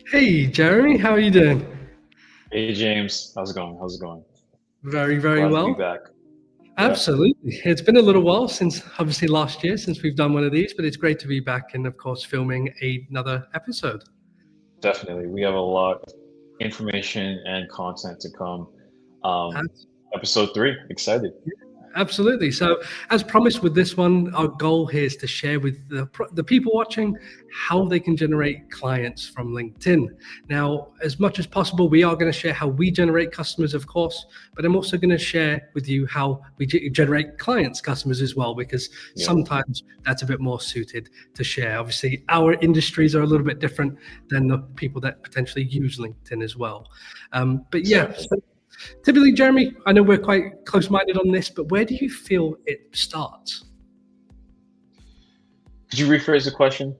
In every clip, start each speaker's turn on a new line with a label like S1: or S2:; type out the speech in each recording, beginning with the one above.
S1: Hey, Jeremy, how are you doing?
S2: Hey James, how's it going? How's it going?
S1: Very, very
S2: Glad to be
S1: well.
S2: back. Yeah,
S1: Absolutely. It's been a little while since, obviously, last year since we've done one of these, but it's great to be back and, of course, filming another episode.
S2: definitely. We have a lot of information and content to come. Um, episode 3, excited.
S1: Absolutely. So, as promised with this one, our goal here is to share with the people watching how they can generate clients from LinkedIn. Now, as much as possible, we are going to share how we generate customers, of course, but I'm also going to share with you how we generate clients, customers as well, because
S2: Yeah,
S1: sometimes that's a bit more suited to share. Obviously, our industries are a little bit different than the people that potentially use LinkedIn as well. But yeah,
S2: exactly.
S1: so typically, Jeremy, I know we're quite close-minded on this, but where do you feel it starts?
S2: Could you rephrase the question?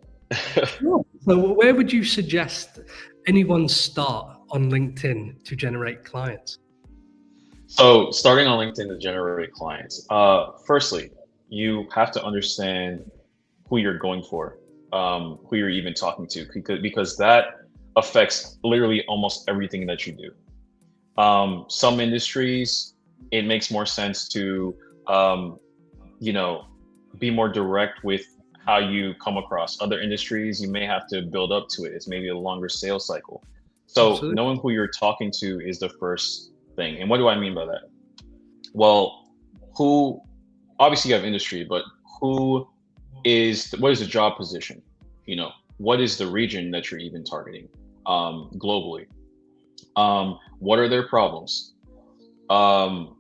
S1: Sure. So where would you suggest anyone start on LinkedIn to generate clients?
S2: So, starting on LinkedIn to generate clients. Firstly, you have to understand who you're going for, who you're even talking to, because that affects literally almost everything that you do. Some industries, it makes more sense to, um, you know, be more direct with how you come across. Other industries, you may have to build up to it. It's maybe a longer sales cycle. So
S1: Absolutely.
S2: knowing who you're talking to is the first thing. And what do I mean by that? Well, who obviously you have industry, but who what is the job position? You know, what is the region that you're even targeting globally? What are their problems? Um,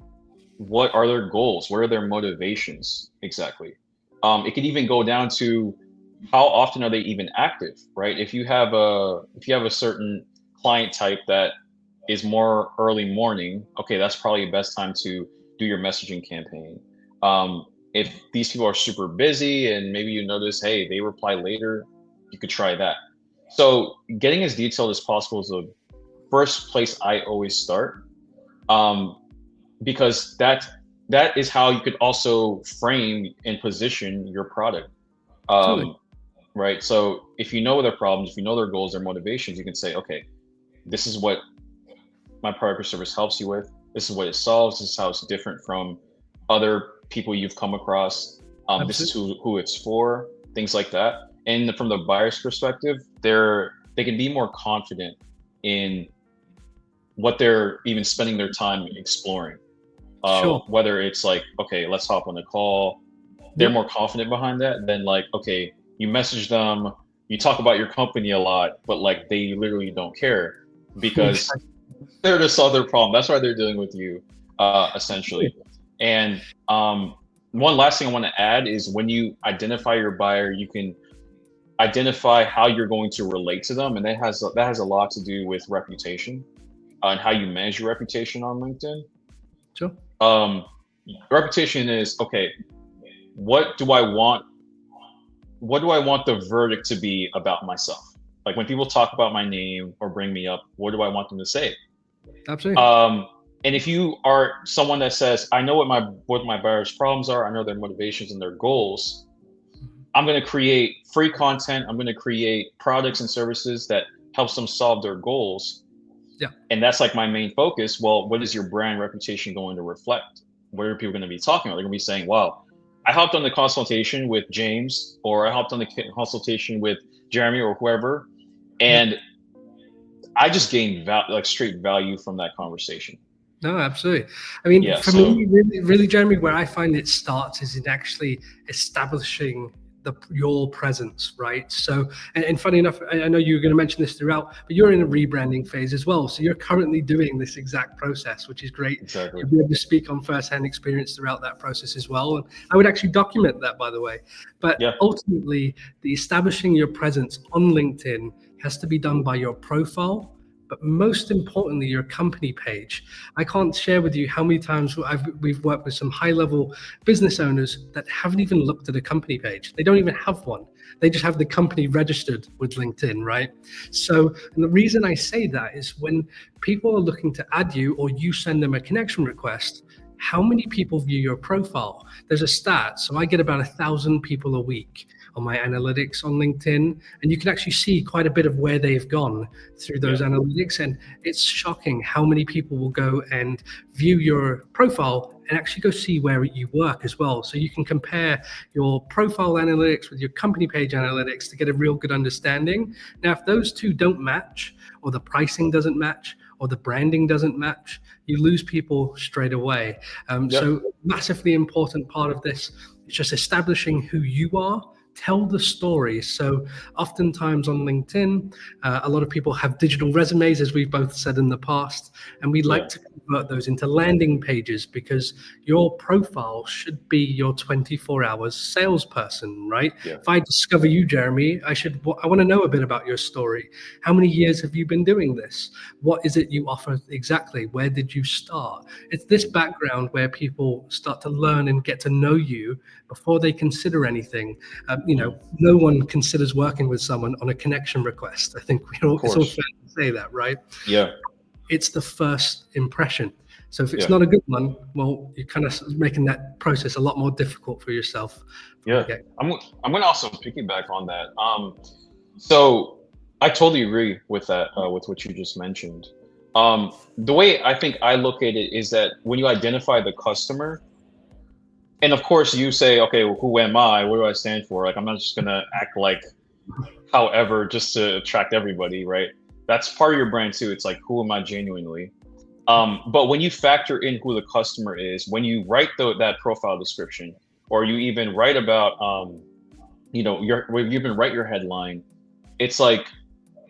S2: what are their goals? What are their motivations exactly? It could even go down to how often are they even active, right? If you have a certain client type that is more early morning, okay, that's probably the best time to do your messaging campaign. If these people are super busy and maybe you notice, hey, they reply later, you could try that. So getting as detailed as possible is the first place I always start. Um, because that is how you could also frame and position your product.
S1: Absolutely.
S2: Um, right. So if you know their problems, if you know their goals, their motivations, you can say, okay, this is what my product or service helps you with. This is what it solves. This is how it's different from other people you've come across. This is
S1: Absolutely.
S2: who it's for. Things like that. And from the buyer's perspective, they can be more confident in what they're even spending their time exploring.
S1: Sure.
S2: Whether it's like, okay, let's hop on a call. They're
S1: Yeah.
S2: more confident behind that than like, okay, you message them, you talk about your company a lot, but like they literally don't care because
S1: Exactly.
S2: they're to solve their problem. That's why they're dealing with you, essentially. And one last thing I want to add is when you identify your buyer, you can identify how you're going to relate to them, and that has a lot to do with reputation and how you manage your reputation on LinkedIn.
S1: Sure.
S2: Um, Reputation is okay. What do I want? What do I want the verdict to be about myself? Like when people talk about my name or bring me up, what do I want them to say?
S1: Absolutely.
S2: Um, and if you are someone that says, "I know what my buyers' problems are, I know their motivations and their goals," I'm going to create free content. I'm going to create products and services that helps them solve their goals,
S1: Yeah.
S2: and that's like my main focus. Well, what is your brand reputation going to reflect? What are people going to be talking about? They're going to be saying, "Wow, I hopped on the consultation with James, or I hopped on the consultation with Jeremy, or whoever,
S1: Yeah.
S2: and I just gained like straight value from that conversation."
S1: No, absolutely. I mean,
S2: Yeah.
S1: for me,
S2: So
S1: really, Jeremy, where I find it starts is in actually establishing your presence, right? So, and funny enough, I know you were going to mention this throughout, but you're in a rebranding phase as well. So you're currently doing this exact process, which is great.
S2: exactly.
S1: You'll be able to speak on first-hand experience throughout that process as well. And I would actually document that, by the way. But
S2: Yeah.
S1: ultimately, the establishing your presence on LinkedIn has to be done by your profile, but most importantly, your company page. I can't share with you how many times we've worked with some high level business owners that haven't even looked at a company page. They don't even have one. They just have the company registered with LinkedIn, right? So, and the reason I say that is when people are looking to add you or you send them a connection request, how many people view your profile? There's a stat. So I get about 1,000 people a week on my analytics on LinkedIn, and you can actually see quite a bit of where they've gone through those analytics. And it's shocking how many people will go and view your profile and actually go see where you work as well. So you can compare your profile analytics with your company page analytics to get a real good understanding. Now, if those two don't match, or the pricing doesn't match, or the branding doesn't match, you lose people straight away. So massively important part of this is just establishing who you are. Tell the story. So oftentimes on LinkedIn, a lot of people have digital resumes, as we've both said in the past, and we like to convert those into landing pages, because your profile should be your 24 hours salesperson, right? If I discover you, Jeremy, I want to know a bit about your story. How many years have you been doing this? What is it you offer exactly? Where did you start? It's this background where people start to learn and get to know you before they consider anything. No one considers working with someone on a connection request. I think it's all fair to say that, right?
S2: Yeah.
S1: It's the first impression. So if it's not a good one, well, you're kind of making that process a lot more difficult for yourself.
S2: I'm going to also piggyback on that. So I totally agree with that, with what you just mentioned. The way I think I look at it is that when you identify the customer, and of course you say, okay, well, who am I? What do I stand for? Like, I'm not just going to act like however, just to attract everybody, right? That's part of your brand too. It's like, who am I genuinely? But when you factor in who the customer is, when you write that profile description, or you even write about, you even write your headline, it's like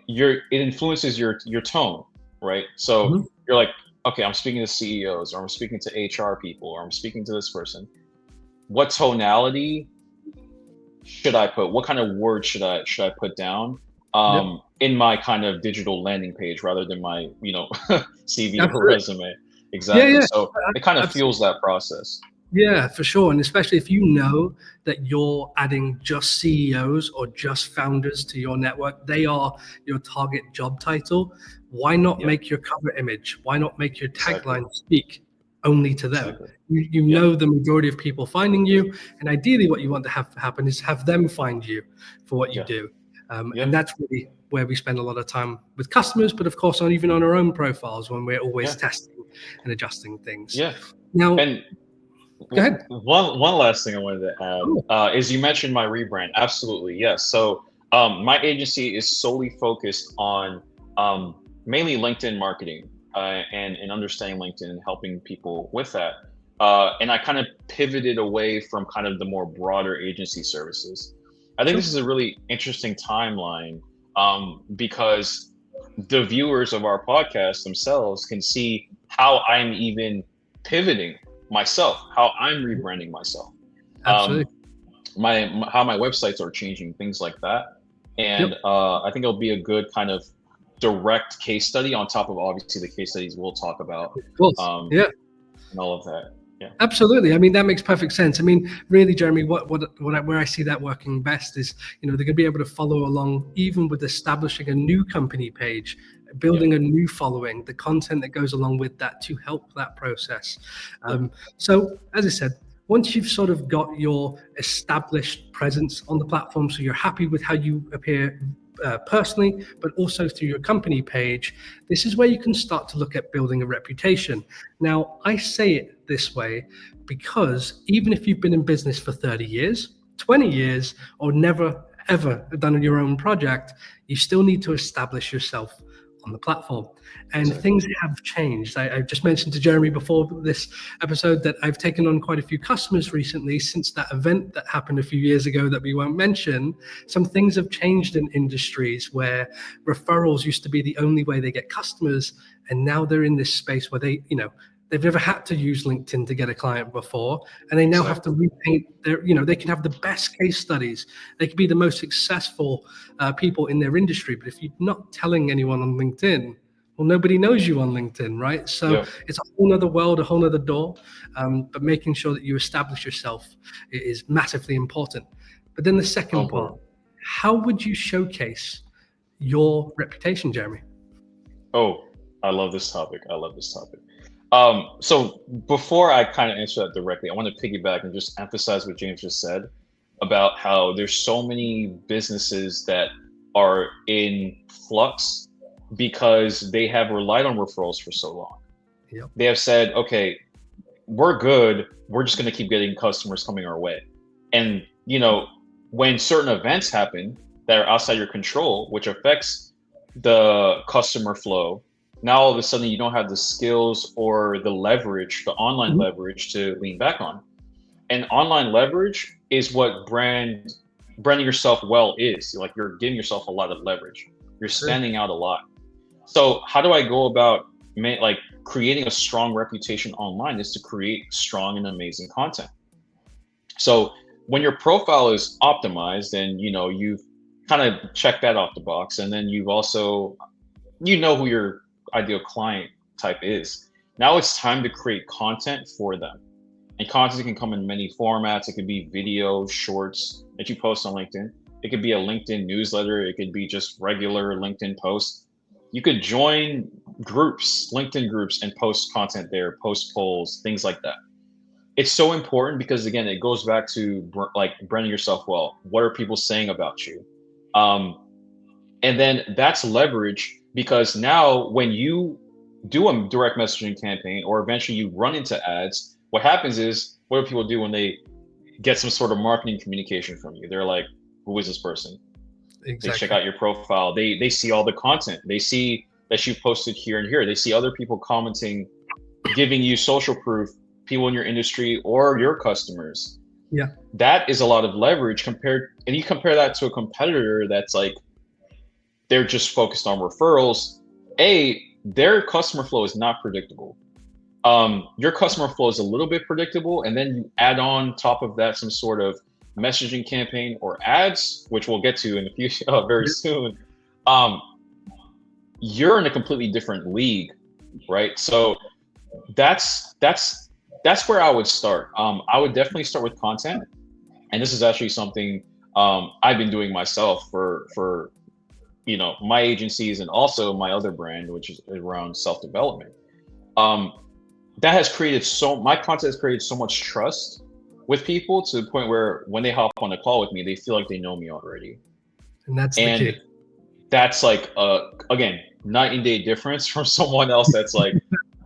S2: it influences your tone, right? So you're like, okay, I'm speaking to CEOs, or I'm speaking to HR people, or I'm speaking to this person. What tonality should I put? What kind of words should I put down in my kind of digital landing page, rather than my CV or resume? Exactly. So it kind of fuels that process.
S1: Yeah, for sure. And especially if you know that you're adding just CEOs or just founders to your network, they are your target job title. Why not make your cover image? Why not make your tagline speak only to them? You know the majority of people finding you, and ideally what you want to have happen is have them find you for what you do. And that's really where we spend a lot of time with customers, but of course even on our own profiles, when we're always testing and adjusting things. Now, go ahead.
S2: One last thing I wanted to add is, you mentioned my rebrand. Absolutely, yes. So my agency is solely focused on mainly LinkedIn marketing and understanding LinkedIn and helping people with that. And I kind of pivoted away from kind of the more broader agency services. I think this is a really interesting timeline, because the viewers of our podcast themselves can see how I'm even pivoting myself, how I'm rebranding myself, how my websites are changing, things like that. And I think it'll be a good kind of direct case study on top of obviously the case studies we'll talk about, and all of that.
S1: Absolutely. I mean, that makes perfect sense. I mean, really, Jeremy, where I see that working best is, they're going to be able to follow along even with establishing a new company page, building a new following, the content that goes along with that to help that process. So as I said, once you've sort of got your established presence on the platform, so you're happy with how you appear personally, but also through your company page, this is where you can start to look at building a reputation. Now, I say it this way because even if you've been in business for 30 years, 20 years, or never, ever done your own project, you still need to establish yourself on the platform. And things have changed. I just mentioned to Jeremy before this episode that I've taken on quite a few customers recently since that event that happened a few years ago that we won't mention. Some things have changed in industries where referrals used to be the only way they get customers. And now they're in this space where they've never had to use LinkedIn to get a client before, and they now have to repaint their, they can have the best case studies. They can be the most successful people in their industry. But if you're not telling anyone on LinkedIn, well, nobody knows you on LinkedIn, right? So it's a whole nother world, a whole nother door. But making sure that you establish yourself is massively important. But then the second part, how would you showcase your reputation, Jeremy?
S2: Oh, I love this topic. So before I kind of answer that directly, I want to piggyback and just emphasize what James just said. about how there's so many businesses that are in flux because they have relied on referrals for so long.
S1: Yep.
S2: They have said, okay, we're good. We're just going to keep getting customers coming our way. And, when certain events happen that are outside your control, which affects the customer flow, now all of a sudden you don't have the skills or the leverage, the online leverage to lean back on. And online leverage is what branding yourself well is. Like, you're giving yourself a lot of leverage. You're standing out a lot. So how do I go about creating a strong reputation online? Is to create strong and amazing content. So when your profile is optimized and you've kind of checked that off the box, and then you've also who your ideal client type is, now it's time to create content for them. And content can come in many formats. It could be video, shorts that you post on LinkedIn. It could be a LinkedIn newsletter. It could be just regular LinkedIn posts. You could join groups, LinkedIn groups, and post content there, post polls, things like that. It's so important because, again, it goes back to branding yourself well. What are people saying about you? And then that's leverage, because now when you do a direct messaging campaign or eventually you run into ads, what happens is, what do people do when they get some sort of marketing communication from you? They're like, who is this person? Exactly. They check out your profile. They see all the content. They see that you posted here and here. They see other people commenting, giving you social proof, people in your industry or your customers.
S1: Yeah.
S2: That is a lot of leverage and you compare that to a competitor that's like, they're just focused on referrals. Their customer flow is not predictable. Your customer flow is a little bit predictable, and then you add on top of that some sort of messaging campaign or ads, which we'll get to in a few very soon. You're in a completely different league, right? So that's where I would start. I would definitely start with content, and this is actually something I've been doing myself for my agencies and also my other brand, which is around self-development. That has created my content has created so much trust with people, to the point where when they hop on a call with me, they feel like they know me already.
S1: And that's the key.
S2: That's like, again, night and day difference from someone else that's like,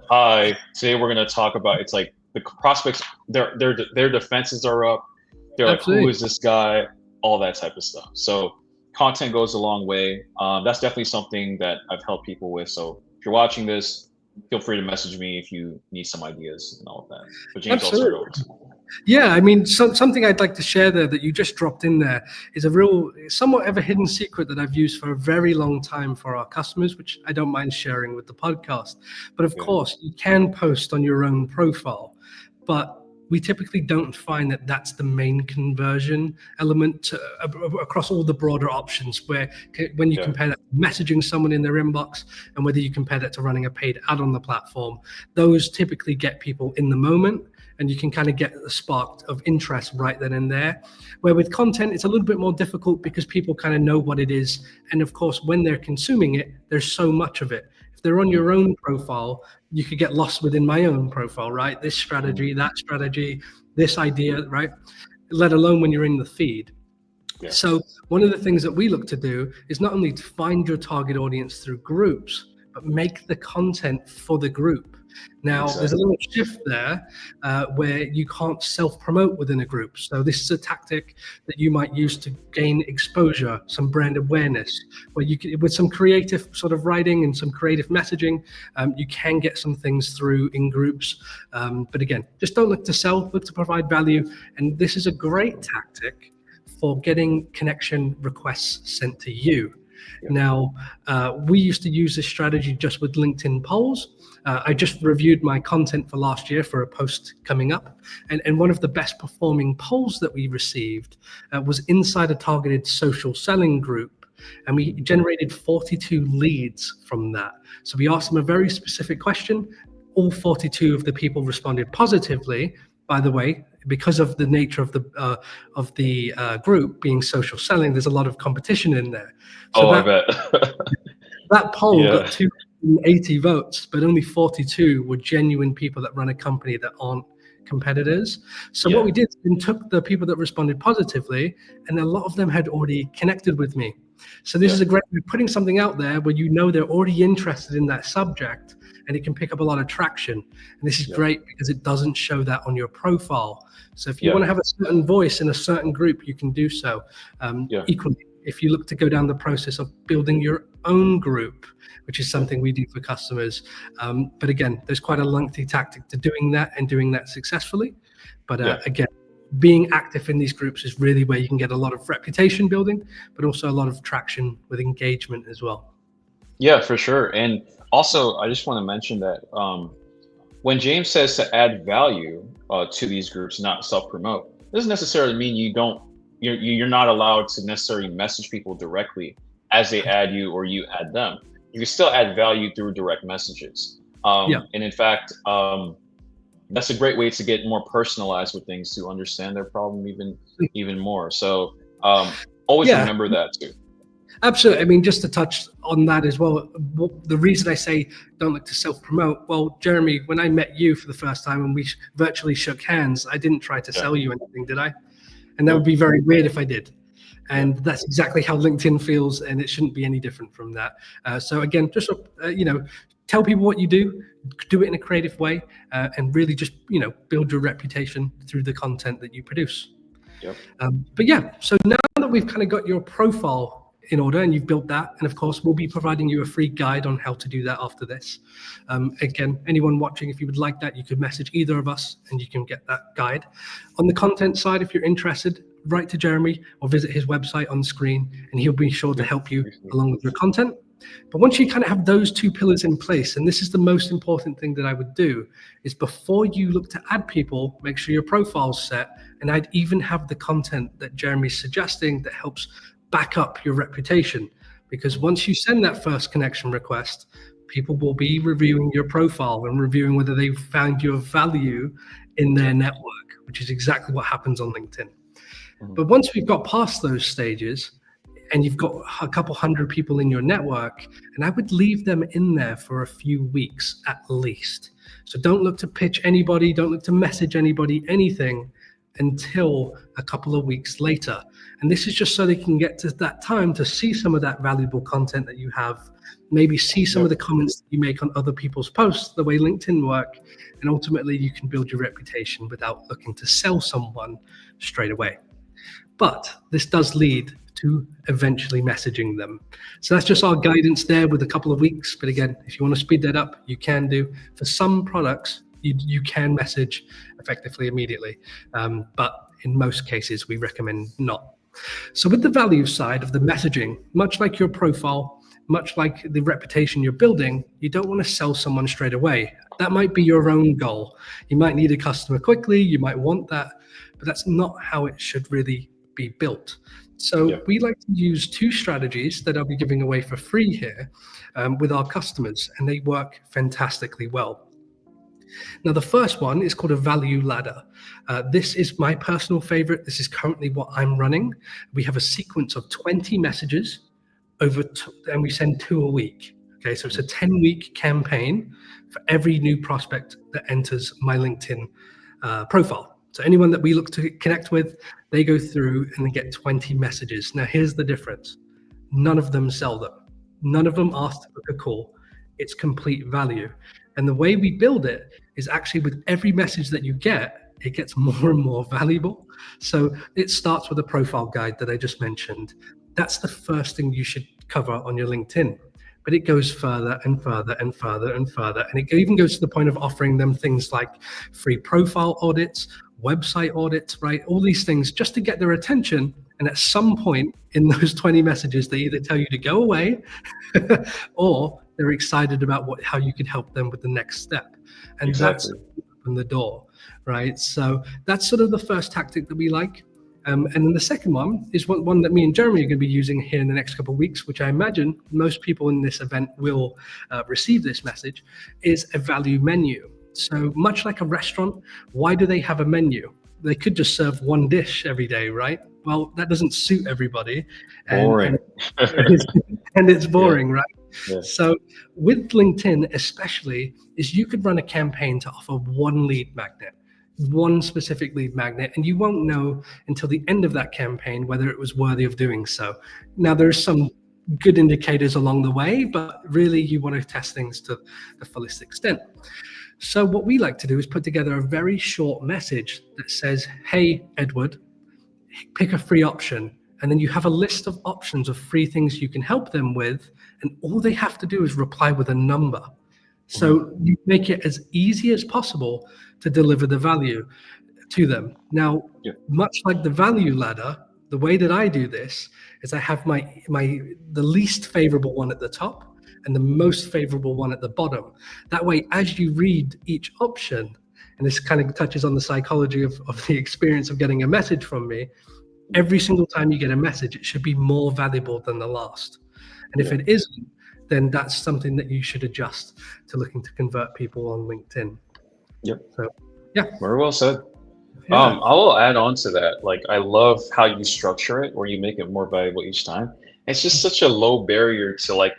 S2: hi, today we're going to talk about, it's like the prospects, their defenses are up. They're Absolutely. Like, who is this guy? All that type of stuff. So content goes a long way. That's definitely something that I've helped people with. So if you're watching this, feel free to message me if you need some ideas and all of that. But James,
S1: Absolutely.
S2: I'll start over.
S1: Yeah, I mean, something I'd like to share there that you just dropped in there is a real, somewhat of a hidden secret that I've used for a very long time for our customers, which I don't mind sharing with the podcast. But of course, you can post on your own profile, but we typically don't find that that's the main conversion element across all the broader options, where when you compare that to messaging someone in their inbox and whether you compare that to running a paid ad on the platform, those typically get people in the moment, and you can kind of get a spark of interest right then and there. Where with content, it's a little bit more difficult because people kind of know what it is. And of course, when they're consuming it, there's so much of it. If they're on your own profile, you could get lost within my own profile, right? This strategy, that strategy, this idea, right? Let alone when you're in the feed. Yeah. So one of the things that we look to do is not only to find your target audience through groups, but make the content for the group. Now, There's a little shift there where you can't self-promote within a group. So this is a tactic that you might use to gain exposure, some brand awareness, where you can, with some creative sort of writing and some creative messaging, you can get some things through in groups. But again, just don't look to sell, look to provide value. And this is a great tactic for getting connection requests sent to you. Now, we used to use this strategy just with LinkedIn polls. I just reviewed my content for last year for a post coming up. And one of the best performing polls that we received was inside a targeted social selling group. And we generated 42 leads from that. So we asked them a very specific question. All 42 of the people responded positively. By the way, because of the nature of the group being social selling, there's a lot of competition in there. So
S2: I bet.
S1: That poll got 280 votes, but only 42 were genuine people that run a company that aren't competitors. So what we did is we took the people that responded positively, and a lot of them had already connected with me. So this is a great way of putting something out there where you know they're already interested in that subject, and it can pick up a lot of traction. And this is great because it doesn't show that on your profile. So if you want to have a certain voice in a certain group, you can do so. Equally, if you look to go down the process of building your own group, which is something we do for customers. But again, there's quite a lengthy tactic to doing that and doing that successfully. But again, being active in these groups is really where you can get a lot of reputation building, but also a lot of traction with engagement as well.
S2: Yeah, for sure. And also, I just want to mention that when James says to add value to these groups, not self-promote, doesn't necessarily mean you're not allowed to necessarily message people directly as they add you or you add them. You can still add value through direct messages. And in fact, that's a great way to get more personalized with things, to understand their problem even more. So always remember that too.
S1: Absolutely. I mean, just to touch on that as well, the reason I say don't look to self-promote, well, Jeremy, when I met you for the first time and we virtually shook hands, I didn't try to sell you anything, did I? And that would be very weird if I did. And that's exactly how LinkedIn feels, and it shouldn't be any different from that. So again, just tell people what you do it in a creative way, and really just build your reputation through the content that you produce. But yeah, so now that we've kind of got your profile in order and you've built that, and of course we'll be providing you a free guide on how to do that after this. Again, anyone watching, if you would like that, you could message either of us and you can get that guide. On the content side, if you're interested, write to Jeremy or visit his website on the screen, and he'll be sure to help you along with your content. But once you kind of have those two pillars in place, and this is the most important thing that I would do, is before you look to add people, make sure your profile's set, and I'd even have the content that Jeremy's suggesting that helps back up your reputation. Because once you send that first connection request, people will be reviewing your profile and reviewing whether they've found your value in their network, which is exactly what happens on LinkedIn. But once we've got past those stages and you've got a couple hundred people in your network, and I would leave them in there for a few weeks at least. So don't look to pitch anybody, don't look to message anybody, anything until a couple of weeks later. And this is just so they can get to that time to see some of that valuable content that you have, maybe see some of the comments that you make on other people's posts, the way LinkedIn work, and ultimately you can build your reputation without looking to sell someone straight away. But this does lead to eventually messaging them. So that's just our guidance there with a couple of weeks. But again, if you want to speed that up, you can do. For some products, you can message effectively immediately. But in most cases, we recommend not. So with the value side of the messaging, much like your profile, much like the reputation you're building, you don't want to sell someone straight away. That might be your own goal. You might need a customer quickly, you might want that, but that's not how it should really be built. So we like to use two strategies that I'll be giving away for free here with our customers, and they work fantastically well. Now, the first one is called a value ladder. This is my personal favorite. This is currently what I'm running. We have a sequence of 20 messages and we send 2 a week. Okay, so it's a 10-week campaign for every new prospect that enters my LinkedIn profile. So anyone that we look to connect with, they go through and they get 20 messages. Now, here's the difference. None of them sell them. None of them ask to book a call. It's complete value. And the way we build it is actually with every message that you get, it gets more and more valuable. So it starts with a profile guide that I just mentioned. That's the first thing you should cover on your LinkedIn. But it goes further and further and further and further. And it even goes to the point of offering them things like free profile audits, website audits, right? All these things just to get their attention. And at some point in those 20 messages, they either tell you to go away or they're excited about how you can help them with the next step. And that's open the door, right? So that's sort of the first tactic that we like. And then the second one is one that me and Jeremy are going to be using here in the next couple of weeks, which I imagine most people in this event will receive this message, is a value menu. So much like a restaurant, why do they have a menu? They could just serve one dish every day, right? Well, that doesn't suit everybody.
S2: Boring.
S1: And it's boring, right?
S2: Yeah.
S1: So with LinkedIn especially, is you could run a campaign to offer one lead magnet. one specific lead magnet, and you won't know until the end of that campaign whether it was worthy of doing so. Now, there's some good indicators along the way, but really you want to test things to the fullest extent. So what we like to do is put together a very short message that says, hey, Edward, pick a free option. And then you have a list of options of free things you can help them with. And all they have to do is reply with a number. So you make it as easy as possible to deliver the value to them. Now, much like the value ladder, the way that I do this is I have the least favorable one at the top and the most favorable one at the bottom. That way, as you read each option, and this kind of touches on the psychology of the experience of getting a message from me, every single time you get a message, it should be more valuable than the last. And if it isn't, then that's something that you should adjust to looking to convert people on LinkedIn.
S2: Yep.
S1: So, yeah.
S2: Very well said.
S1: Yeah.
S2: I will add on to that. Like, I love how you structure it, where you make it more valuable each time. It's just such a low barrier to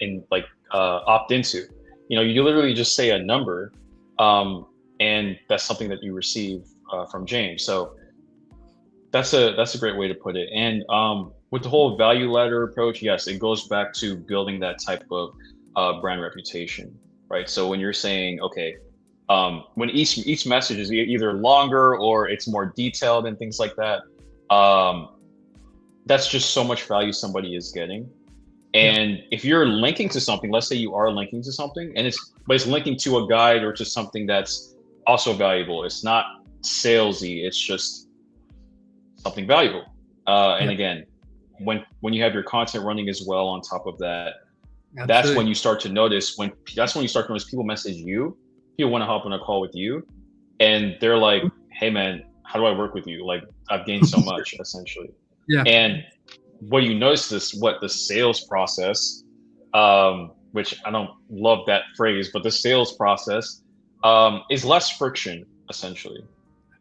S2: opt into. You know, you literally just say a number, and that's something that you receive from James. So that's a great way to put it. And with the whole value ladder approach, yes, it goes back to building that type of brand reputation, right? So when you're saying, okay, when each message is either longer or it's more detailed and things like that, that's just so much value somebody is getting. And if you're linking to something, let's say you are linking to something, and it's linking to a guide or to something that's also valuable. It's not salesy. It's just something valuable. And again, when you have your content running as well on top of that, that's when you start to notice people message you, people want to hop on a call with you, and they're like, hey man, how do I work with you? Like, I've gained so much essentially. And what you notice is what the sales process, which I don't love that phrase, but the sales process is less friction essentially.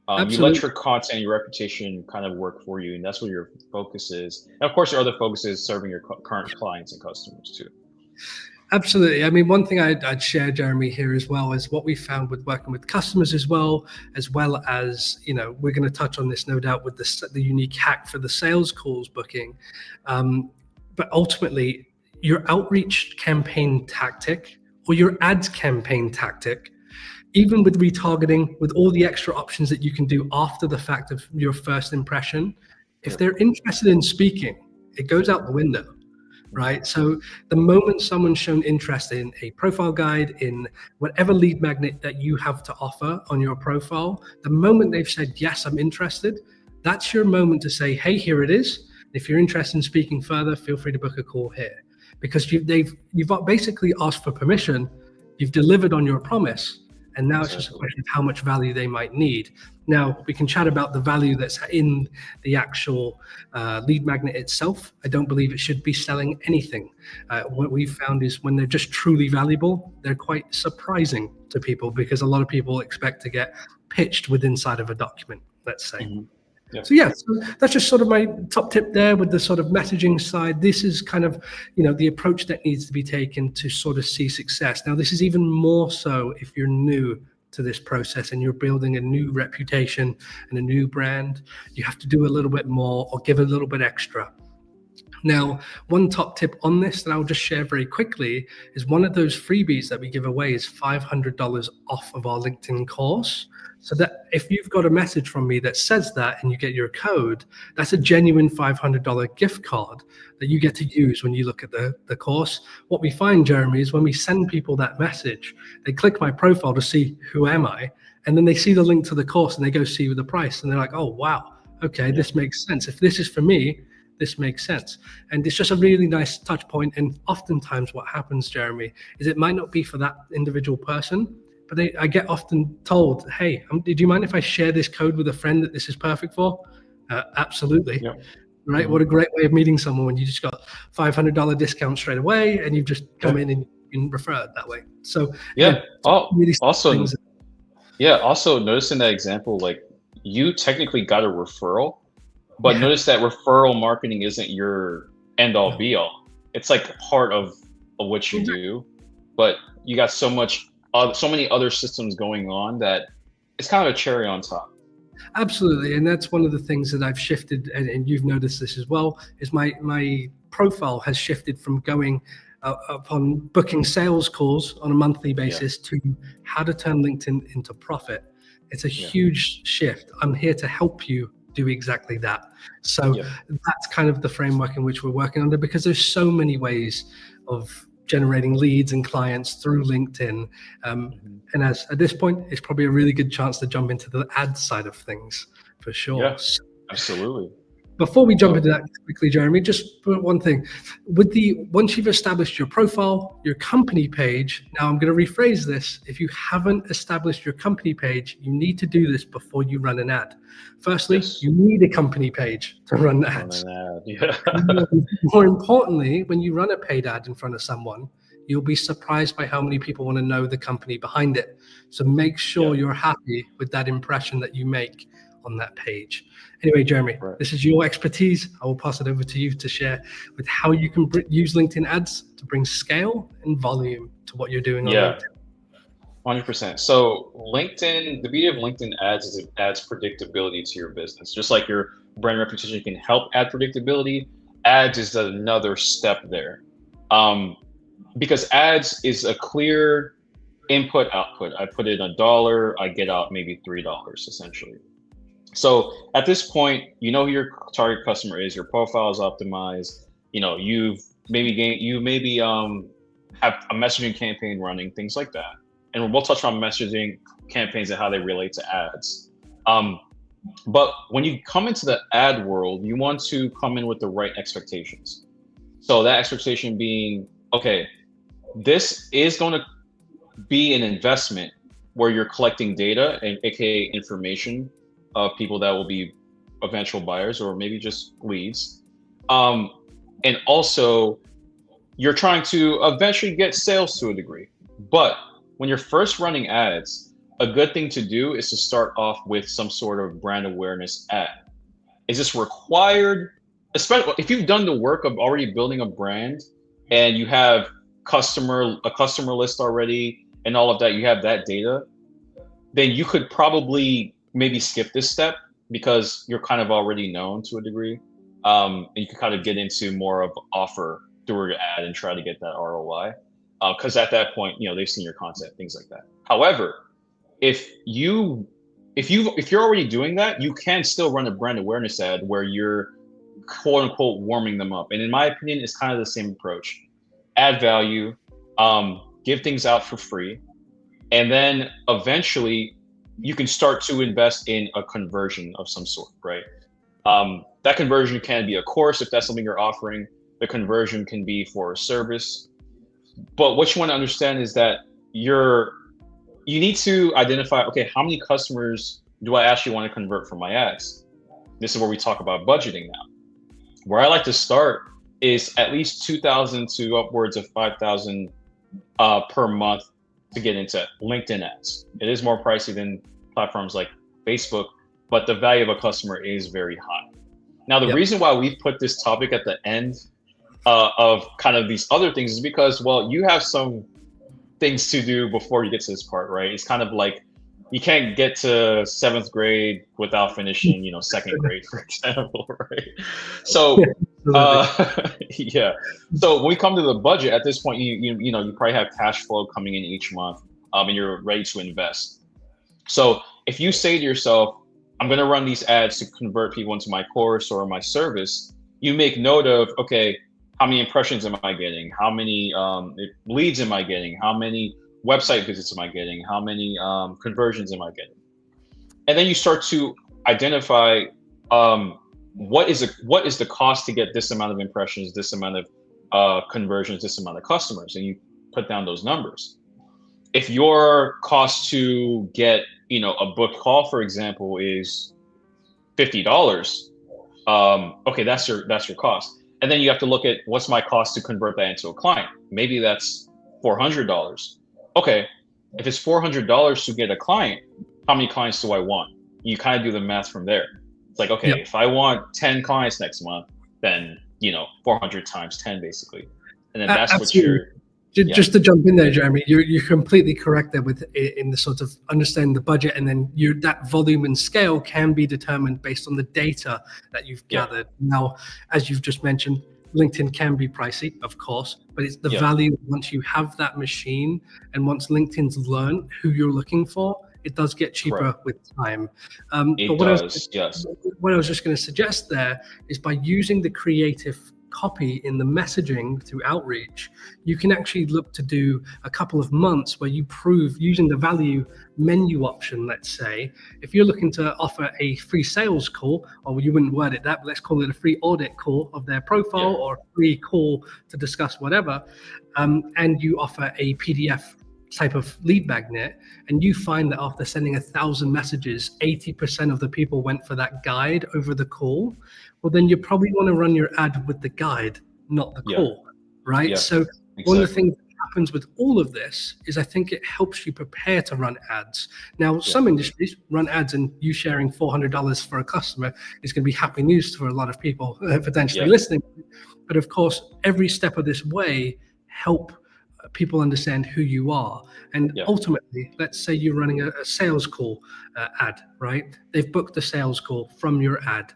S2: You let your content, your reputation kind of work for you, and that's where your focus is. And of course, your other focus is serving your current clients and customers too.
S1: Absolutely. I mean, one thing I'd share, Jeremy, here as well is what we found with working with customers as well as, you know, we're going to touch on this no doubt with the unique hack for the sales calls booking. But ultimately, your outreach campaign tactic or your ads campaign tactic, even with retargeting, with all the extra options that you can do after the fact of your first impression, if they're interested in speaking, it goes out the window. Right. So the moment someone's shown interest in a profile guide, in whatever lead magnet that you have to offer on your profile, the moment they've said, yes, I'm interested, that's your moment to say, hey, here it is. If you're interested in speaking further, feel free to book a call here, because you've basically asked for permission. You've delivered on your promise. And now it's just a question of how much value they might need. Now, we can chat about the value that's in the actual lead magnet itself. I don't believe it should be selling anything. What we've found is when they're just truly valuable, they're quite surprising to people, because a lot of people expect to get pitched with inside of a document, let's say. So that's just sort of my top tip there with the sort of messaging side. This is kind of, you know, the approach that needs to be taken to sort of see success. Now, this is even more so if you're new to this process and you're building a new reputation and a new brand. You have to do a little bit more or give a little bit extra. Now, one top tip on this that I'll just share very quickly is one of those freebies that we give away is $500 off of our LinkedIn course. So that if you've got a message from me that says that and you get your code, that's a genuine $500 gift card that you get to use when you look at the course. What we find, Jeremy, is when we send people that message, they click my profile to see who am I, and then they see the link to the course and they go see the price and they're like, oh, wow, okay, this makes sense. If this is for me, this makes sense. And it's just a really nice touch point. And oftentimes what happens, Jeremy, is it might not be for that individual person, but I get often told, hey, do you mind if I share this code with a friend that this is perfect for? Absolutely. Right. What a great way of meeting someone when you just got $500 discount straight away and you've just come in and you can refer it that way. So really
S2: also noticing that example, like you technically got a referral, but notice that referral marketing isn't your end all be all. It's like part of what you do, but you got so many other systems going on that it's kind of a cherry on top.
S1: Absolutely, and that's one of the things that I've shifted, and you've noticed this as well. Is my profile has shifted from going upon booking sales calls on a monthly basis to how to turn LinkedIn into profit. It's a huge shift. I'm here to help you do exactly that. So that's kind of the framework in which we're working under, because there's so many ways of generating leads and clients through LinkedIn. And as at this point, it's probably a really good chance to jump into the ad side of things for sure.
S2: Yeah, absolutely.
S1: Before we jump into that quickly, Jeremy, just put one thing. Once you've established your profile, your company page, now I'm going to rephrase this. If you haven't established your company page, you need to do this before you run an ad. Firstly, you need a company page to run ads. More importantly, when you run a paid ad in front of someone, you'll be surprised by how many people want to know the company behind it. So make sure you're happy with that impression that you make on that page. Anyway, Jeremy, this is your expertise. I will pass it over to you to share with how you can use LinkedIn ads to bring scale and volume to what you're doing on LinkedIn.
S2: 100%. So LinkedIn, the beauty of LinkedIn ads is it adds predictability to your business. Just like your brand reputation can help add predictability, ads is another step there. Because ads is a clear input output. I put in $1, I get out maybe $3 essentially. So at this point, you know who your target customer is, your profile is optimized, you know, you maybe have a messaging campaign running, things like that. And we'll touch on messaging campaigns and how they relate to ads. But when you come into the ad world, you want to come in with the right expectations. So that expectation being, okay, this is going to be an investment where you're collecting data and aka information of people that will be eventual buyers or maybe just leads. And also you're trying to eventually get sales to a degree. But when you're first running ads, a good thing to do is to start off with some sort of brand awareness ad. Is this required? Especially if you've done the work of already building a brand and you have a customer list already and all of that, you have that data, then you could probably maybe skip this step because you're kind of already known to a degree. And you can kind of get into more of offer through your ad and try to get that ROI. Because at that point, you know, they've seen your content, things like that. However, if you're already doing that, you can still run a brand awareness ad where you're quote unquote warming them up. And in my opinion, it's kind of the same approach. Add value, give things out for free, and then eventually you can start to invest in a conversion of some sort, right? That conversion can be a course if that's something you're offering. The conversion can be for a service. But what you want to understand is that you need to identify, okay, how many customers do I actually want to convert from my ads? This is where we talk about budgeting now. Where I like to start is at least 2,000 to upwards of 5,000 per month to get into LinkedIn ads. It is more pricey than platforms like Facebook, but the value of a customer is very high. Now, the reason why we've put this topic at the end of kind of these other things is because, well, you have some things to do before you get to this part, right? It's kind of like you can't get to 7th grade without finishing, 2nd grade, for example, right? So, yeah. So when we come to the budget, at this point, you probably have cash flow coming in each month, and you're ready to invest. So if you say to yourself, I'm going to run these ads to convert people into my course or my service, you make note of, okay, how many impressions am I getting? How many leads am I getting? How many website visits am I getting? How many conversions am I getting? And then you start to identify what is the cost to get this amount of impressions, this amount of conversions, this amount of customers, and you put down those numbers. If your cost to get a book call, for example, is $50, okay, that's your cost. And then you have to look at what's my cost to convert that into a client. Maybe that's $400. Okay, if it's $400 to get a client, how many clients do I want? You kind of do the math from there. It's like, okay, if I want 10 clients next month, then 400 times 10 basically, and then that's what you're.
S1: Just to jump in there, Jeremy, you're completely correct there with in the sort of understanding the budget, and then that volume and scale can be determined based on the data that you've gathered. Now, as you've just mentioned, LinkedIn can be pricey, of course, but it's the value once you have that machine, and once LinkedIn's learned who you're looking for, it does get cheaper with time.
S2: It does, yes.
S1: What I was just going to suggest there is by using the creative copy in the messaging through outreach, you can actually look to do a couple of months where you prove using the value menu option. Let's say if you're looking to offer a free sales call, or you wouldn't word it that, but let's call it a free audit call of their profile or a free call to discuss whatever, and you offer a PDF type of lead magnet, and you find that after sending 1,000 messages, 80% of the people went for that guide over the call, well, then you probably want to run your ad with the guide, not the call, right?
S2: Yeah,
S1: so one of the things that happens with all of this is I think it helps you prepare to run ads. Now, some industries run ads, and you sharing $400 for a customer is going to be happy news for a lot of people potentially listening. But of course, every step of this way help people understand who you are. And ultimately, let's say you're running a sales call ad, right? They've booked a sales call from your ad.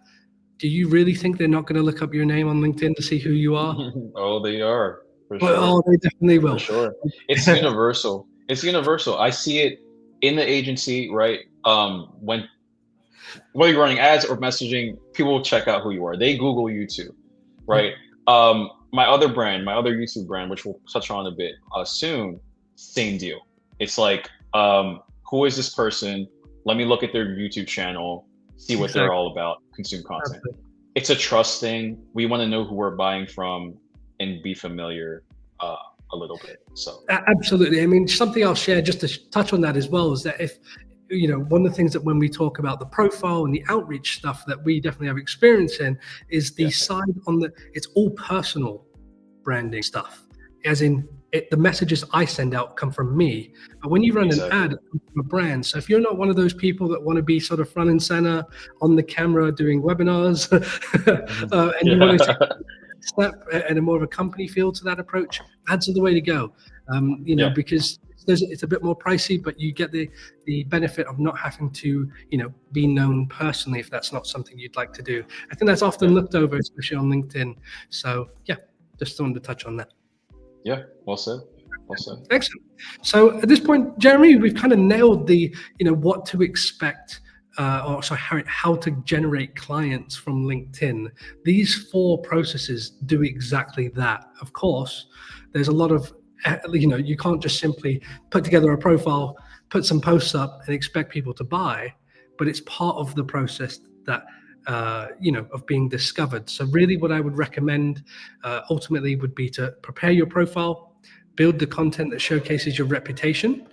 S1: Do you really think they're not going to look up your name on LinkedIn to see who you are?
S2: Oh, they are, for sure.
S1: Oh, they definitely will.
S2: For sure. It's universal. It's universal. I see it in the agency, right? When whether you're running ads or messaging, people will check out who you are. They Google you too, right? My other YouTube brand, which we'll touch on a bit soon, same deal. It's like, who is this person? Let me look at their YouTube channel, see what they're all about, consume content. It's a trust thing. We want to know who we're buying from and be familiar a little bit. So
S1: absolutely. I mean, something I'll share just to touch on that as well is that if, one of the things that when we talk about the profile and the outreach stuff that we definitely have experience in is the side on it's all personal branding stuff, as in the messages I send out come from me. But when you run an ad, it comes from a brand. So if you're not one of those people that want to be sort of front and center on the camera doing webinars, and you want to step and a more of a company feel to that approach, ads are the way to go. Because it's a bit more pricey, but you get the benefit of not having to, be known personally if that's not something you'd like to do. I think that's often looked over, especially on LinkedIn. So just wanted to touch on that.
S2: Yeah, well said. Well said.
S1: Excellent. So at this point, Jeremy, we've kind of nailed the, what to expect, how to generate clients from LinkedIn. These 4 processes do exactly that. Of course, there's a lot of, you can't just simply put together a profile, put some posts up and expect people to buy, but it's part of the process that, of being discovered. So really what I would recommend ultimately would be to prepare your profile, build the content that showcases your reputation,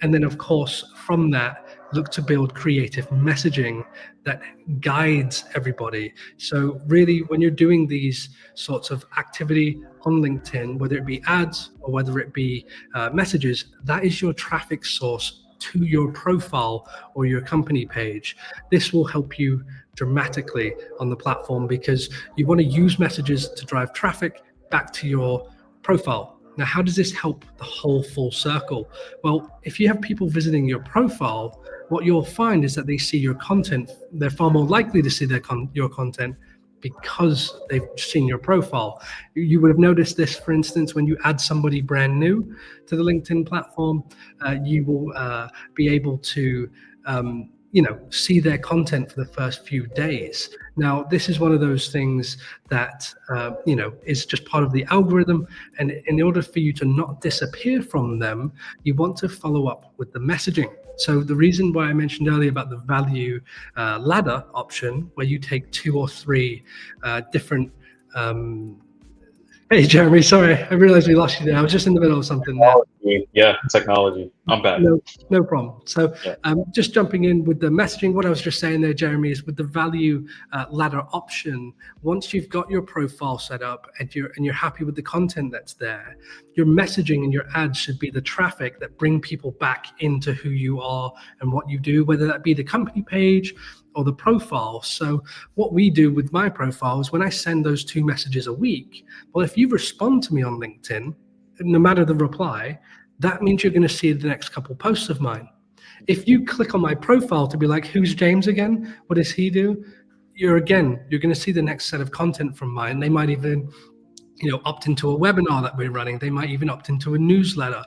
S1: and then of course from that, look to build creative messaging that guides everybody. So really when you're doing these sorts of activity on LinkedIn, whether it be ads or whether it be messages, that is your traffic source to your profile or your company page. This will help you dramatically on the platform because you want to use messages to drive traffic back to your profile. Now, how does this help the whole full circle? Well, if you have people visiting your profile, what you'll find is that they see your content. They're far more likely to see your content because they've seen your profile. You would have noticed this, for instance, when you add somebody brand new to the LinkedIn platform, you will be able to see their content for the first few days. Now, this is one of those things that, is just part of the algorithm. And in order for you to not disappear from them, you want to follow up with the messaging. So the reason why I mentioned earlier about the value ladder option, where you take 2 or 3 different Hey, Jeremy, sorry, I realized we lost you there. I was just in the middle of something there.
S2: Yeah, technology. I'm back.
S1: No problem. So just jumping in with the messaging, what I was just saying there, Jeremy, is with the value ladder option, once you've got your profile set up and you're happy with the content that's there, your messaging and your ads should be the traffic that bring people back into who you are and what you do, whether that be the company page or the profile. So what we do with my profile is when I send those 2 messages a week, well, if you respond to me on LinkedIn no matter the reply, that means you're going to see the next couple posts of mine. If you click on my profile to be like, who's James again? What does he do? You're going to see the next set of content from mine. They might even, opt into a webinar that we're running. They might even opt into a newsletter.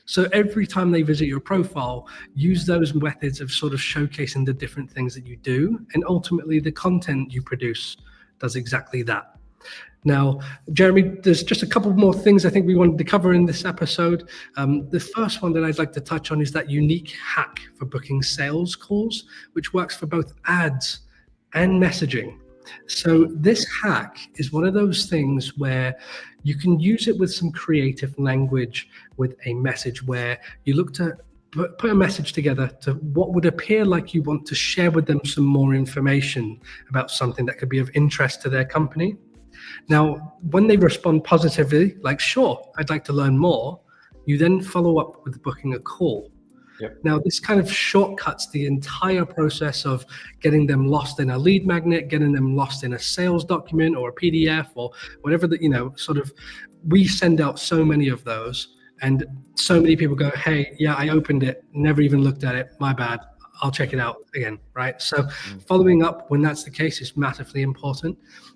S1: So every time they visit your profile, use those methods of sort of showcasing the different things that you do. And ultimately the content you produce does exactly that. Now, Jeremy, there's just a couple more things I think we wanted to cover in this episode. The first one that I'd like to touch on is that unique hack for booking sales calls, which works for both ads and messaging. So this hack is one of those things where you can use it with some creative language with a message where you look to put a message together to what would appear like you want to share with them some more information about something that could be of interest to their company. Now, when they respond positively, like, sure, I'd like to learn more, you then follow up with booking a call.
S2: Yep.
S1: Now, this kind of shortcuts the entire process of getting them lost in a lead magnet, getting them lost in a sales document or a PDF or whatever that, we send out so many of those and so many people go, hey, yeah, I opened it, never even looked at it, my bad. I'll check it out again, right? So following up when that's the case is massively important.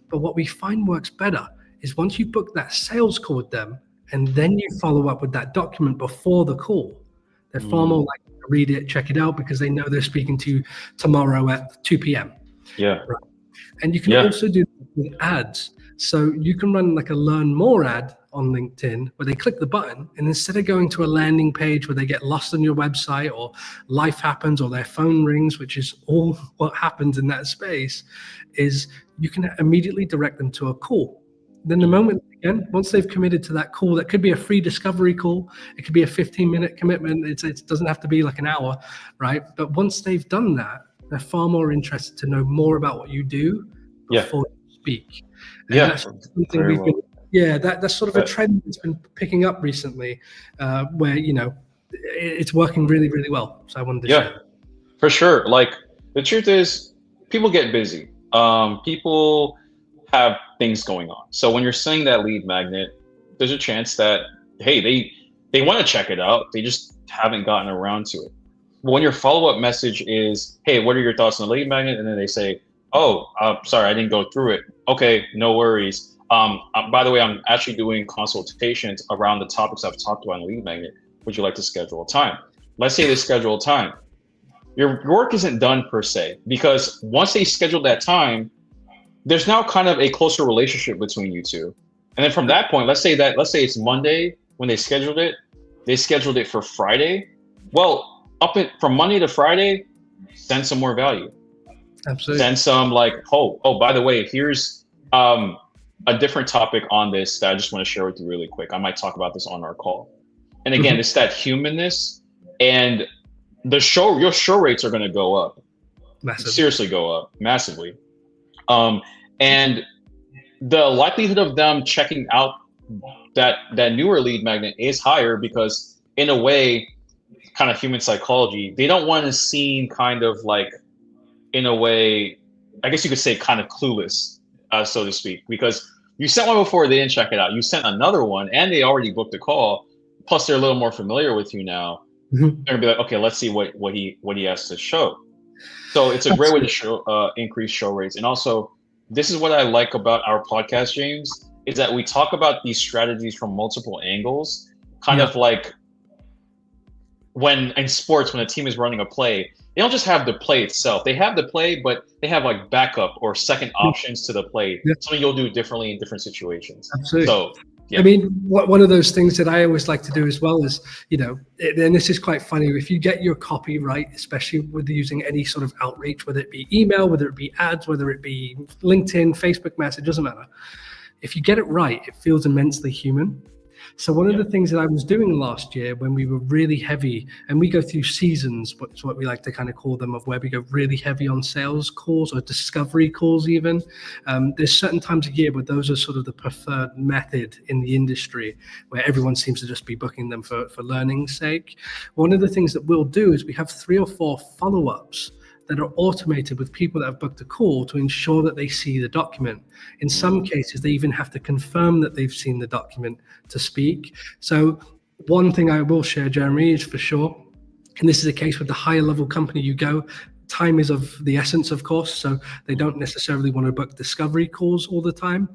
S1: But what we find works better is once you book that sales call with them and then you follow up with that document before the call, they're far more likely to read it, check it out because they know they're speaking to you tomorrow at 2 p.m.
S2: Yeah.
S1: Right? And you can also do with ads. So you can run like a learn more ad on LinkedIn where they click the button and instead of going to a landing page where they get lost on your website or life happens or their phone rings, which is all what happens in that space, is you can immediately direct them to a call. Then the moment, again, once they've committed to that call, that could be a free discovery call. It could be a 15-minute commitment. It doesn't have to be like an hour, right? But once they've done that, they're far more interested to know more about what you do before you speak. And that's something we've been, that's sort of a trend that's been picking up recently where, it's working really, really well. So I wanted to share.
S2: For sure. Like the truth is people get busy. People have things going on. So when you're sending that lead magnet, there's a chance that, hey, they want to check it out. They just haven't gotten around to it. But when your follow-up message is, hey, what are your thoughts on the lead magnet? And then they say, oh, sorry, I didn't go through it. Okay, no worries. By the way, I'm actually doing consultations around the topics I've talked about in lead magnet. Would you like to schedule a time? Let's say they schedule a time. Your work isn't done per se, because once they schedule that time, there's now kind of a closer relationship between you two. And then from that point, let's say it's Monday when they scheduled it for Friday. Well, from Monday to Friday, send some more value.
S1: Absolutely.
S2: Send some like, oh, by the way, here's a different topic on this that I just want to share with you really quick. I might talk about this on our call. And again, it's that humanness, and your show rates are going to go up.
S1: Massively.
S2: Seriously go up massively. And the likelihood of them checking out that newer lead magnet is higher because in a way, kind of human psychology, they don't want to seem kind of like, in a way, I guess you could say kind of clueless, so to speak, because you sent one before, they didn't check it out. You sent another one and they already booked a call. Plus they're a little more familiar with you now. They're gonna be like, okay, let's see what he has to show. So it's a great way to increase show rates. And also, this is what I like about our podcast, James, is that we talk about these strategies from multiple angles, kind of like when in sports, when a team is running a play, they don't just have the play itself. They have the play, but they have like backup or second options to the play. Something you'll do differently in different situations.
S1: Absolutely.
S2: So,
S1: I mean, one of those things that I always like to do as well is, and this is quite funny, if you get your copy right, especially with using any sort of outreach, whether it be email, whether it be ads, whether it be LinkedIn, Facebook message, doesn't matter. If you get it right, it feels immensely human. So one of the things that I was doing last year when we were really heavy, and we go through seasons, which is what we like to kind of call them, of where we go really heavy on sales calls or discovery calls even. There's certain times a year where those are sort of the preferred method in the industry, where everyone seems to just be booking them for learning's sake. One of the things that we'll do is we have 3 or 4 follow-ups that are automated with people that have booked a call to ensure that they see the document. In some cases, they even have to confirm that they've seen the document to speak. So one thing I will share, Jeremy, is for sure, and this is a case with the higher level company you go, time is of the essence, of course, so they don't necessarily want to book discovery calls all the time.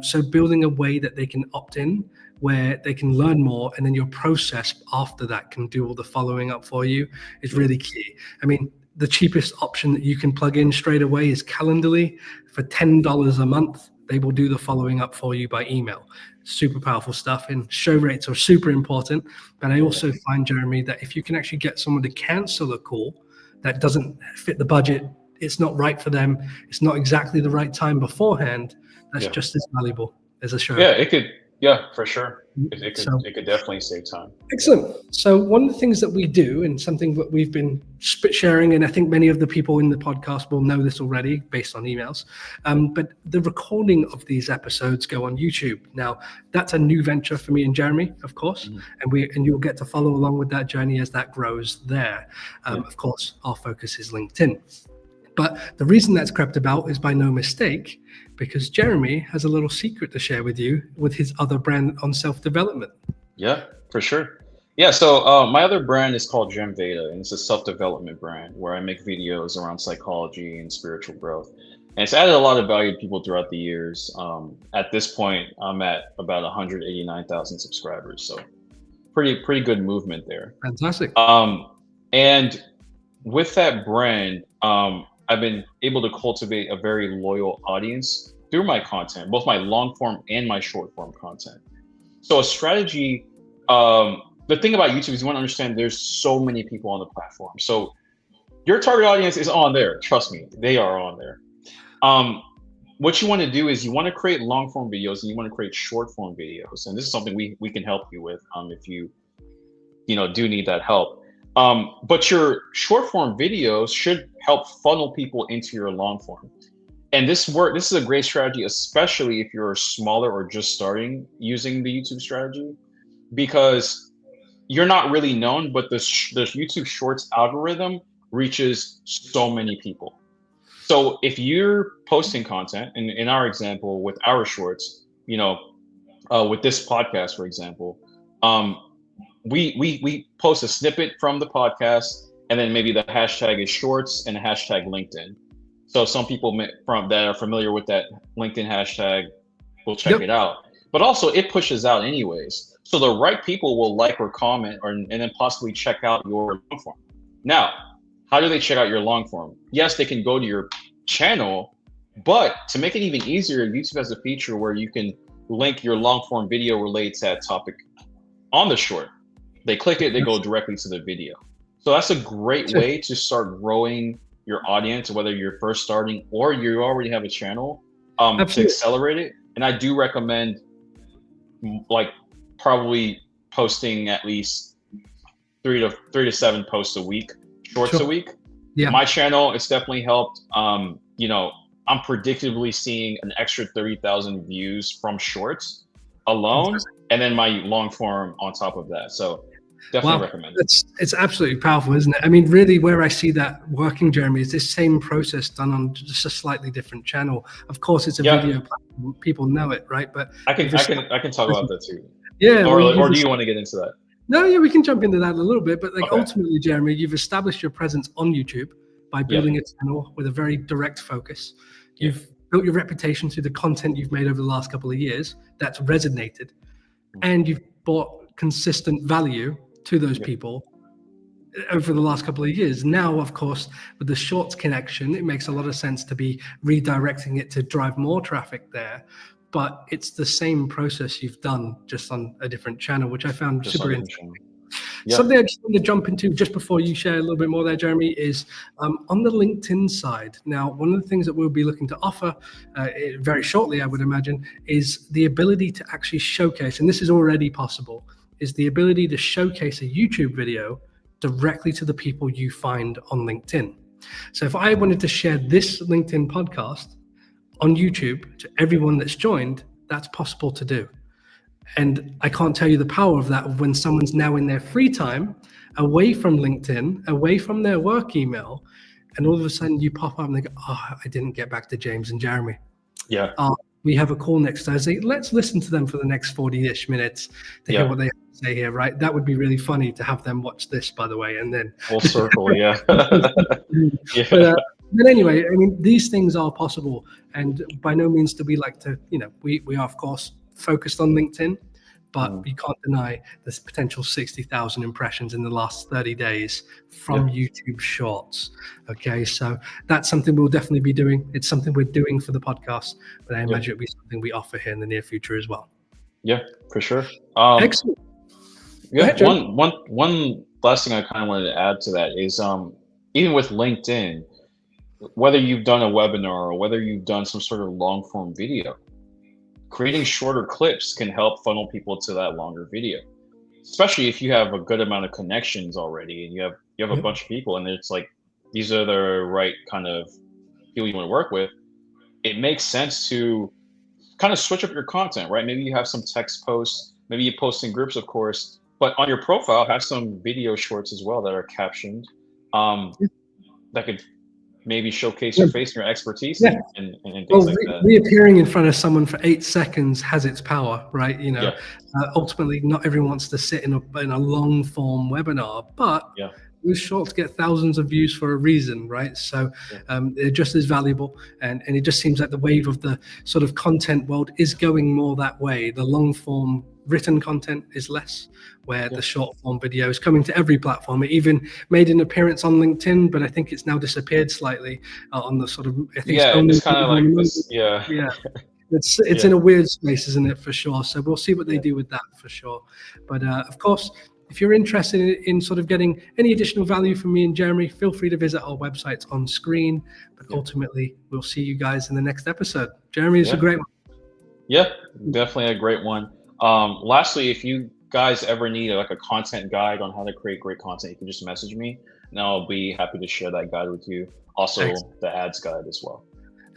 S1: So building a way that they can opt in, where they can learn more, and then your process after that can do all the following up for you is really key. I mean, the cheapest option that you can plug in straight away is Calendly. For $10 a month, they will do the following up for you by email. Super powerful stuff, and show rates are super important. But I also find, Jeremy, that if you can actually get someone to cancel a call that doesn't fit the budget, it's not right for them, it's not exactly the right time beforehand, that's just as valuable as a show.
S2: Yeah, it could. Yeah, for sure. It could definitely save time.
S1: Excellent. So one of the things that we do, and something that we've been sharing, and I think many of the people in the podcast will know this already based on emails, but the recording of these episodes go on YouTube. Now, that's a new venture for me and Jeremy, of course, and you'll get to follow along with that journey as that grows there. Of course, our focus is LinkedIn. But the reason that's crept about is by no mistake, because Jeremy has a little secret to share with you with his other brand on self-development.
S2: Yeah, for sure. Yeah, so my other brand is called Gem Veda, and it's a self-development brand where I make videos around psychology and spiritual growth. And it's added a lot of value to people throughout the years. At this point, I'm at about 189,000 subscribers, so pretty good movement there.
S1: Fantastic.
S2: And with that brand, I've been able to cultivate a very loyal audience through my content, both my long form and my short form content. So a strategy, the thing about YouTube is you want to understand there's so many people on the platform. So your target audience is on there. Trust me, they are on there. What you want to do is you want to create long form videos and you want to create short form videos. And this is something we can help you with if you do need that help. But your short form videos should help funnel people into your long form. And this is a great strategy, especially if you're smaller or just starting using the YouTube strategy, because you're not really known, but the YouTube Shorts algorithm reaches so many people. So if you're posting content, and in our example with our shorts, with this podcast, for example, we post a snippet from the podcast, and then maybe the hashtag is shorts and the hashtag LinkedIn. So some people that are familiar with that LinkedIn hashtag will check it out. But also it pushes out anyways. So the right people will like or comment and then possibly check out your long form. Now, how do they check out your long form? Yes, they can go to your channel, but to make it even easier, YouTube has a feature where you can link your long form video related to that topic on the short. They click it, they go directly to the video. So that's a great way to start growing your audience, whether you're first starting or you already have a channel, to accelerate it. And I do recommend probably posting at least 3 to 7 posts a week, shorts a week. Yeah. My channel, it's definitely helped. I'm predictably seeing an extra 30,000 views from shorts alone, and then my long form on top of that. So definitely recommend it.
S1: It's absolutely powerful, isn't it? I mean, really where I see that working, Jeremy, is this same process done on just a slightly different channel. Of course, it's a video platform. People know it, right? But
S2: I can talk about that too.
S1: Yeah.
S2: Or do you want to get into that?
S1: No, yeah, we can jump into that a little bit. But ultimately, Jeremy, you've established your presence on YouTube by building a channel with a very direct focus. You've built your reputation through the content you've made over the last couple of years that's resonated, and you've brought consistent value to those people over the last couple of years. Now, of course, with the shorts connection, it makes a lot of sense to be redirecting it to drive more traffic there. But it's the same process you've done just on a different channel, which I found super interesting. Something I just want to jump into just before you share a little bit more there, Jeremy, is on the LinkedIn side. Now, one of the things that we'll be looking to offer very shortly, I would imagine, is the ability to actually showcase, and this is already possible, is the ability to showcase a YouTube video directly to the people you find on LinkedIn. So if I wanted to share this LinkedIn podcast on YouTube to everyone that's joined, that's possible to do. And I can't tell you the power of that when someone's now in their free time, away from LinkedIn, away from their work email, and all of a sudden you pop up and they go, oh, I didn't get back to James and Jeremy.
S2: Yeah.
S1: We have a call next Thursday. Let's listen to them for the next 40-ish minutes to hear what they have to say here, right? That would be really funny to have them watch this, by the way, and then
S2: full circle, yeah.
S1: But anyway, I mean, these things are possible, and by no means do we like to, we are of course focused on LinkedIn, but you can't deny this potential 60,000 impressions in the last 30 days from YouTube Shorts. Okay, so that's something we'll definitely be doing. It's something we're doing for the podcast, but I imagine it'll be something we offer here in the near future as well.
S2: Yeah, for sure.
S1: Excellent.
S2: Yeah, one last thing I kind of wanted to add to that is even with LinkedIn, whether you've done a webinar or whether you've done some sort of long form video, creating shorter clips can help funnel people to that longer video, especially if you have a good amount of connections already and you have a bunch of people and it's like these are the right kind of people you want to work with. It makes sense to kind of switch up your content, right? Maybe you have some text posts, maybe you post in groups, of course, but on your profile have some video shorts as well that are captioned that could maybe showcase your face and your expertise and things like that.
S1: Reappearing in front of someone for 8 seconds has its power, right? Ultimately, not everyone wants to sit in a long form webinar, but those shorts get thousands of views for a reason, right? So they're just as valuable, and it just seems like the wave of the sort of content world is going more that way. The long form written content is less, where the short form video is coming to every platform. It even made an appearance on LinkedIn, but I think it's now disappeared slightly on the sort of, I think
S2: it's kind of like this,
S1: it's in a weird space, isn't it, for sure? So we'll see what they do with that for sure. But of course, if you're interested in sort of getting any additional value from me and Jeremy, feel free to visit our websites on screen. But ultimately, we'll see you guys in the next episode. Jeremy, it's a great one.
S2: Yeah, definitely a great one. Lastly, if you guys ever need like a content guide on how to create great content, you can just message me and I'll be happy to share that guide with you. Also, the ads guide as well.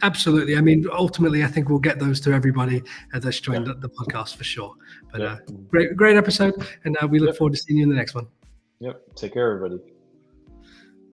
S1: Absolutely. I mean, ultimately, I think we'll get those to everybody that's joined the podcast for sure. But great episode. And we look forward to seeing you in the next one.
S2: Yep. Take care, everybody.